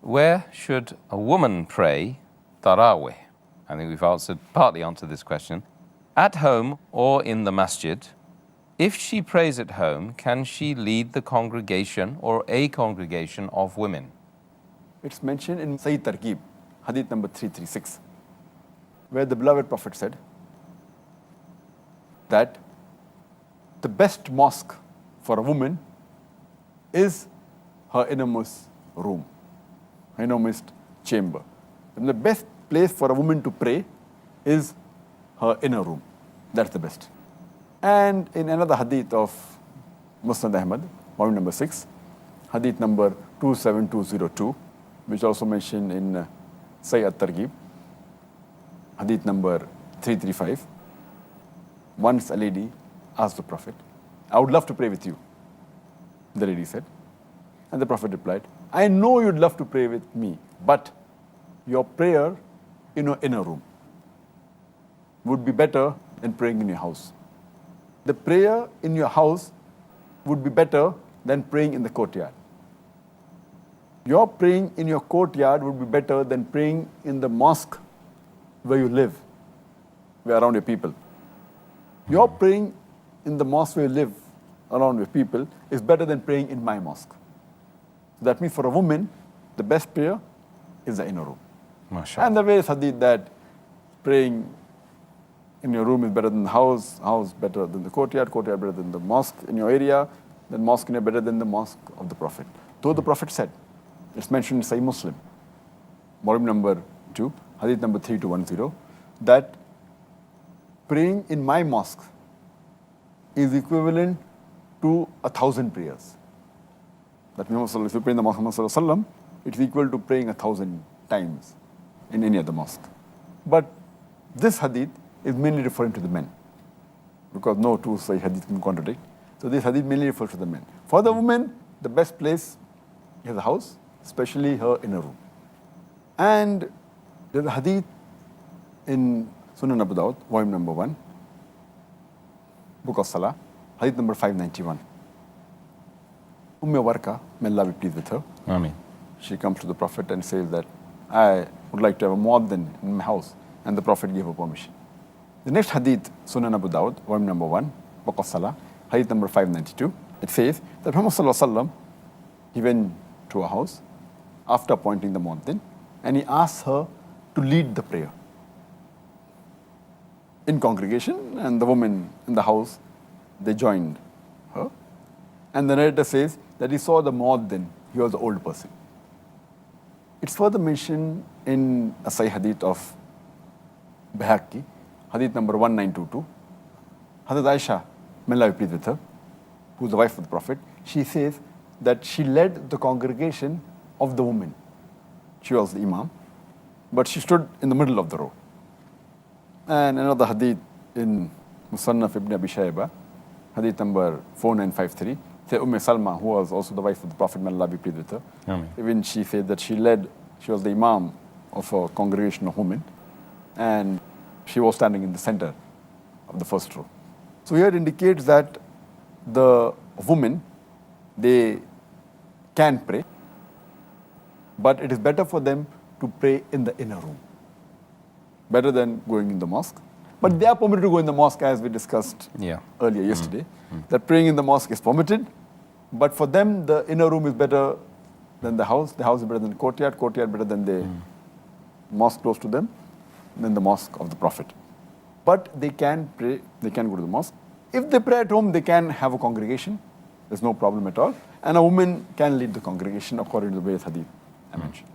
Where should a woman pray Taraweeh? I think we've partly answered this question. At home or in the Masjid? If she prays at home, can she lead the congregation or a congregation of women? It's mentioned in Zakir Naik, hadith number 336, where the beloved Prophet said that the best mosque for a woman is her innermost room, her innermost chamber. And the best place for a woman to pray is her inner room. That's the best. And in another hadith of Musnad Ahmad, volume number 6, hadith number 27202, which also mentioned in Sayyid Targhib, hadith number 335, once a lady asked the Prophet, I would love to pray with you, the lady said. And the Prophet replied, I know you'd love to pray with me, but your prayer in your inner room would be better than praying in your house. The prayer in your house would be better than praying in the courtyard. Your praying in your courtyard would be better than praying in the mosque where you live, where around your people. Your praying in the mosque where you live, around your people, is better than praying in my mosque. So that means for a woman, the best prayer is the inner room. MashaAllah. And the way is hadith that praying in your room is better than the house better than the courtyard better than the mosque in your area, then mosque in your better than the mosque of the Prophet. Though the Prophet said, it's mentioned in Sahih Muslim, volume number 2, hadith number 3210, that praying in my mosque is equivalent to 1,000 prayers. That means if you pray in the mosque of Muhammad, it's equal to praying 1,000 times in any other mosque. But this hadith is mainly referring to the men, because no two Sahih hadith can contradict. So this hadith mainly refers to the men. For the women, the best place is the house, especially her inner room. And there's a hadith in Sunan Abu Dawud, volume number 1, book of Salah, hadith number 591. Warqa, may Allah be pleased with her. Ameen. She comes to the Prophet and says that I would like to have a muaddin in my house, and the Prophet gave her permission. The next hadith, Sunan Abu Dawud, volume number 1, book of Salah, hadith number 592, it says that Muhammad sallallahu alaihi wasallam, he went to a house after appointing the muaddin, and he asked her to lead the prayer in congregation, and the women in the house, they joined her. And the narrator says that he saw the muaddin, he was an old person. It's further mentioned in a Sahih hadith of Bayhaqi, hadith number 1922. Hazrat Aisha, may Allah be pleased with her, who is the wife of the Prophet, she says that she led the congregation of the women. She was the imam, but she stood in the middle of the row. And another hadith in Musannaf ibn Abi Shayba, hadith number 4953, Salma, who was also the wife of the Prophet, may Allah be pleased with her. Ameen. Even she said that she was the imam of a congregation of women, and she was standing in the center of the first row. So here it indicates that the women, they can pray, but it is better for them to pray in the inner room, better than going in the mosque. But they are permitted to go in the mosque, as we discussed earlier yesterday, that praying in the mosque is permitted, but for them, the inner room is better than the house is better than the courtyard better than the mosque close to them, than the mosque of the Prophet. But they can pray, they can go to the mosque. If they pray at home, they can have a congregation. There's no problem at all. And a woman can lead the congregation according to the way hadith I mentioned.